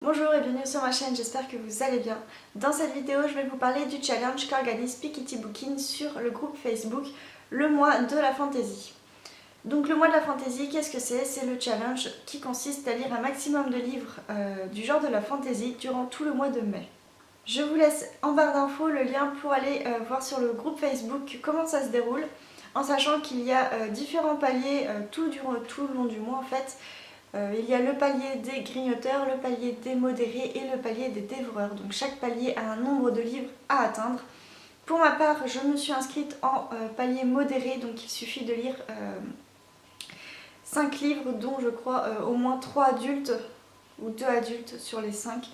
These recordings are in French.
Bonjour et bienvenue sur ma chaîne, j'espère que vous allez bien. Dans cette vidéo, je vais vous parler du challenge qu'organise Piketty Booking sur le groupe Facebook Le Mois de la Fantaisie. Donc le Mois de la Fantaisie, qu'est-ce que c'est? C'est le challenge qui consiste à lire un maximum de livres du genre de la fantaisie durant tout le mois de mai. Je vous laisse en barre d'infos le lien pour aller voir sur le groupe Facebook comment ça se déroule, en sachant qu'il y a différents paliers tout le long du mois en fait. Il y a le palier des grignoteurs, le palier des modérés et le palier des dévoreurs. Donc chaque palier a un nombre de livres à atteindre. Pour ma part, je me suis inscrite en palier modéré, donc il suffit de lire 5 livres, dont je crois au moins 3 adultes ou 2 adultes sur les 5.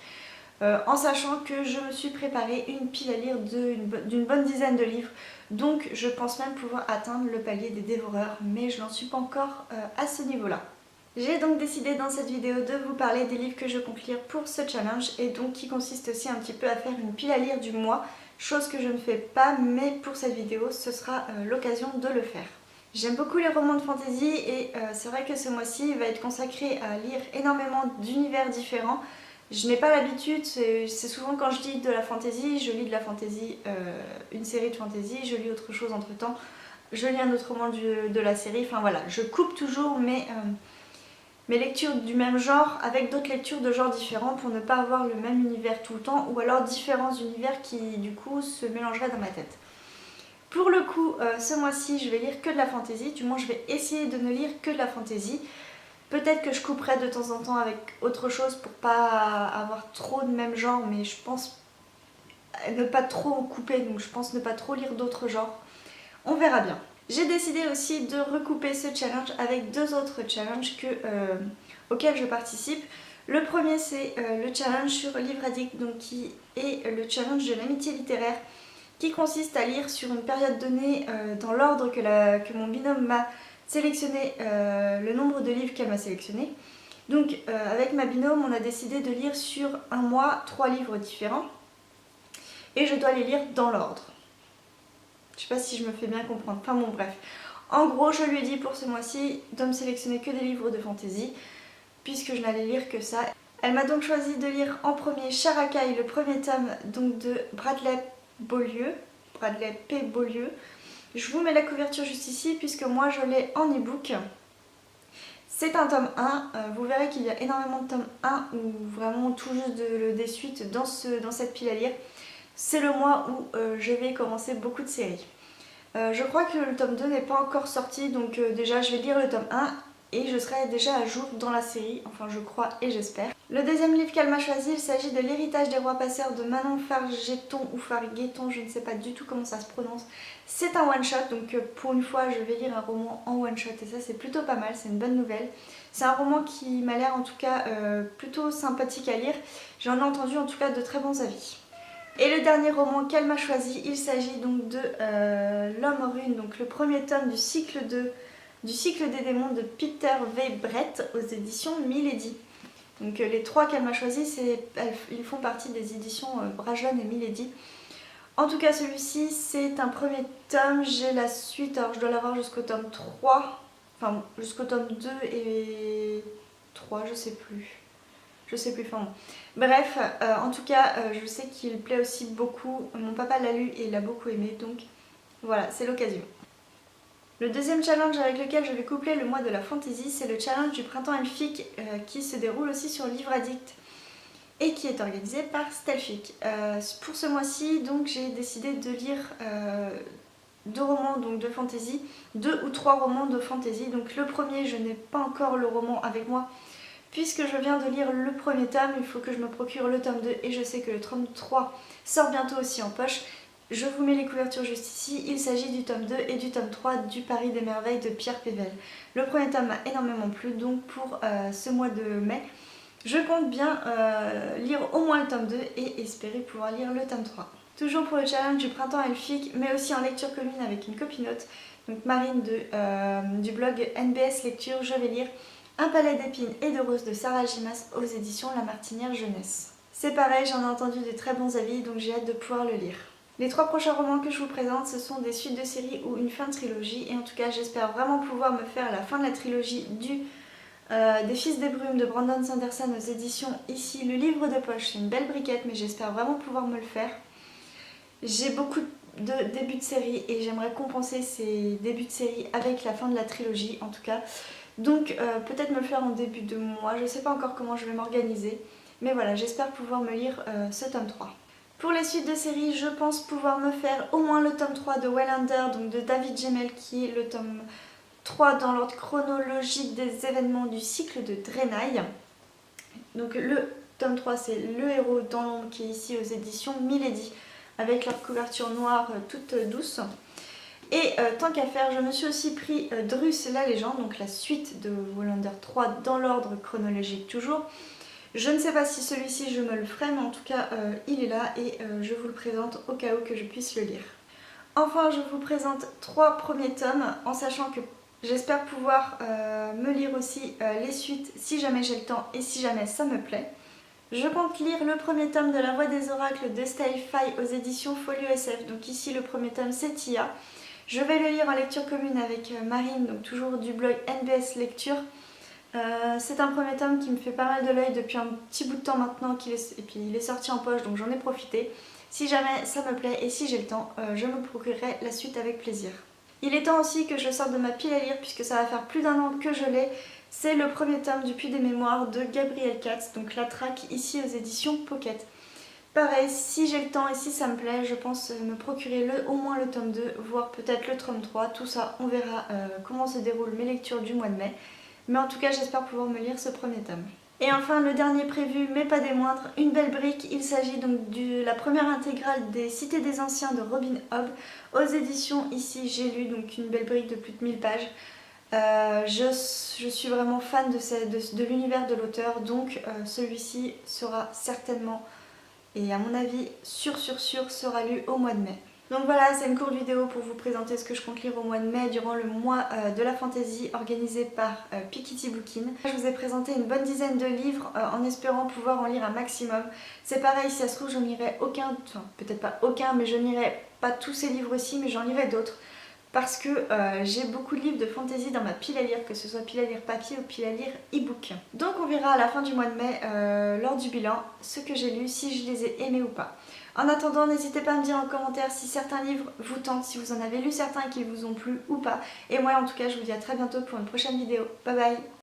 En sachant que je me suis préparé une pile à lire d'une bonne dizaine de livres. Donc je pense même pouvoir atteindre le palier des dévoreurs, mais je n'en suis pas encore à ce niveau-là. J'ai donc décidé dans cette vidéo de vous parler des livres que je compte lire pour ce challenge et donc qui consiste aussi un petit peu à faire une pile à lire du mois, chose que je ne fais pas, mais pour cette vidéo ce sera l'occasion de le faire. J'aime beaucoup les romans de fantasy et c'est vrai que ce mois-ci va être consacré à lire énormément d'univers différents. Je n'ai pas l'habitude, c'est souvent quand je lis de la fantasy, je lis de la fantasy, une série de fantasy, je lis autre chose entre temps, je lis un autre roman de la série, enfin voilà, je coupe toujours mes lectures du même genre avec d'autres lectures de genres différents pour ne pas avoir le même univers tout le temps ou alors différents univers qui du coup se mélangeraient dans ma tête. Pour le coup, ce mois-ci je vais lire que de la fantasy, du moins je vais essayer de ne lire que de la fantasy. Peut-être que je couperai de temps en temps avec autre chose pour pas avoir trop de même genre, mais je pense ne pas trop en couper, donc je pense ne pas trop lire d'autres genres. On verra bien. J'ai décidé aussi de recouper ce challenge avec 2 autres challenges auxquels je participe. Le premier c'est le challenge sur Livre Addict, donc qui est le challenge de l'amitié littéraire, qui consiste à lire sur une période donnée dans l'ordre que mon binôme m'a sélectionné, le nombre de livres qu'elle m'a sélectionné. Donc avec ma binôme on a décidé de lire sur un mois 3 livres différents et je dois les lire dans l'ordre. Je sais pas si je me fais bien comprendre, enfin bon bref. En gros je lui ai dit pour ce mois-ci de me sélectionner que des livres de fantasy, puisque je n'allais lire que ça. Elle m'a donc choisi de lire en premier Characaille, le premier tome donc de Bradley P. Beaulieu. Je vous mets la couverture juste ici puisque moi je l'ai en e-book. C'est un tome 1, vous verrez qu'il y a énormément de tomes 1 ou vraiment tout juste des suites dans cette pile à lire. C'est le mois où je vais commencer beaucoup de séries. Je crois que le tome 2 n'est pas encore sorti, donc déjà je vais lire le tome 1 et je serai déjà à jour dans la série, enfin je crois et j'espère. Le deuxième livre qu'elle m'a choisi, il s'agit de L'héritage des rois passeurs de Manon Fargueton ou Fargueton, je ne sais pas du tout comment ça se prononce. C'est un one shot, donc pour une fois je vais lire un roman en one shot et ça c'est plutôt pas mal, c'est une bonne nouvelle. C'est un roman qui m'a l'air en tout cas plutôt sympathique à lire, j'en ai entendu en tout cas de très bons avis. Et le dernier roman qu'elle m'a choisi, il s'agit donc de L'homme aux runes, donc le premier tome du cycle des démons de Peter V. Brett aux éditions Milady. Donc les 3 qu'elle m'a choisis, ils font partie des éditions Bragelonne et Milady. En tout cas celui-ci c'est un premier tome, j'ai la suite, alors je dois l'avoir jusqu'au tome 3, enfin jusqu'au tome 2 et 3, je sais plus, enfin bon. Bref, en tout cas je sais qu'il plaît aussi beaucoup, mon papa l'a lu et il l'a beaucoup aimé, donc voilà, c'est l'occasion. Le deuxième challenge avec lequel je vais coupler le mois de la fantaisie, c'est le challenge du printemps elfique qui se déroule aussi sur Livre Addict et qui est organisé par Stelfic. Pour ce mois-ci, donc j'ai décidé de lire 2 romans donc, de fantaisie, 2 ou 3 romans de fantaisie. Donc le premier, je n'ai pas encore le roman avec moi puisque je viens de lire le premier tome, il faut que je me procure le tome 2 et je sais que le tome 3 sort bientôt aussi en poche. Je vous mets les couvertures juste ici, il s'agit du tome 2 et du tome 3 du Paris des merveilles de Pierre Pével. Le premier tome m'a énormément plu, donc pour ce mois de mai, je compte bien lire au moins le tome 2 et espérer pouvoir lire le tome 3. Toujours pour le challenge du printemps elfique, mais aussi en lecture commune avec une copinote, donc Marine du blog NBS Lecture, je vais lire Un palais d'épines et de roses de Sarah Gimas aux éditions La Martinière Jeunesse. C'est pareil, j'en ai entendu de très bons avis, donc j'ai hâte de pouvoir le lire. Les 3 prochains romans que je vous présente, ce sont des suites de séries ou une fin de trilogie, et en tout cas j'espère vraiment pouvoir me faire la fin de la trilogie du Des Fils des Brumes de Brandon Sanderson aux éditions Ici. Le livre de poche, c'est une belle briquette mais j'espère vraiment pouvoir me le faire. J'ai beaucoup de débuts de série et j'aimerais compenser ces débuts de série avec la fin de la trilogie en tout cas. Donc peut-être me le faire en début de mois, je ne sais pas encore comment je vais m'organiser. Mais voilà, j'espère pouvoir me lire ce tome 3. Pour les suites de série, je pense pouvoir me faire au moins le tome 3 de Wallander, donc de David Gemmell, qui est le tome 3 dans l'ordre chronologique des événements du cycle de Draenei. Donc le tome 3, c'est Le héros dans l'ombre qui est ici aux éditions Milady, avec leur couverture noire toute douce. Et tant qu'à faire, je me suis aussi pris Drus la légende, donc la suite de Wallander 3 dans l'ordre chronologique toujours. Je ne sais pas si celui-ci je me le ferai, mais en tout cas il est là et je vous le présente au cas où que je puisse le lire. Enfin, je vous présente 3 premiers tomes, en sachant que j'espère pouvoir me lire aussi les suites si jamais j'ai le temps et si jamais ça me plaît. Je compte lire le premier tome de La Voix des Oracles de Stale Fay aux éditions Folio SF. Donc ici le premier tome c'est Tia. Je vais le lire en lecture commune avec Marine, donc toujours du blog NBS Lecture. C'est un premier tome qui me fait pas mal de l'œil depuis un petit bout de temps maintenant et puis il est sorti en poche donc j'en ai profité. Si jamais ça me plaît et si j'ai le temps, je me procurerai la suite avec plaisir. Il est temps aussi que je sorte de ma pile à lire puisque ça va faire plus d'1 an que je l'ai. C'est le premier tome du Puits des Mémoires de Gabriel Katz, donc La Traque ici aux éditions Pocket. Pareil, si j'ai le temps et si ça me plaît, je pense me procurer au moins le tome 2, voire peut-être le tome 3. Tout ça, on verra comment se déroulent mes lectures du mois de mai. Mais en tout cas, j'espère pouvoir me lire ce premier tome. Et enfin, le dernier prévu, mais pas des moindres, une belle brique. Il s'agit donc de la première intégrale des Cités des Anciens de Robin Hobb aux éditions Ici. J'ai lu donc une belle brique de plus de 1000 pages. Je suis vraiment fan de l'univers de l'auteur, donc celui-ci sera certainement, et à mon avis, sûr, sera lu au mois de mai. Donc voilà, c'est une courte vidéo pour vous présenter ce que je compte lire au mois de mai durant le mois de la fantasy organisé par Piketty Bookin. Je vous ai présenté une bonne dizaine de livres en espérant pouvoir en lire un maximum. C'est pareil, si ça se trouve j'en lirai aucun, enfin peut-être pas aucun, mais je n'irai pas tous ces livres-ci, mais j'en lirai d'autres. Parce que j'ai beaucoup de livres de fantasy dans ma pile à lire, que ce soit pile à lire papier ou pile à lire e-book. Donc on verra à la fin du mois de mai, lors du bilan, ce que j'ai lu, si je les ai aimés ou pas. En attendant, n'hésitez pas à me dire en commentaire si certains livres vous tentent, si vous en avez lu certains et qu'ils vous ont plu ou pas. Et moi en tout cas, je vous dis à très bientôt pour une prochaine vidéo. Bye bye!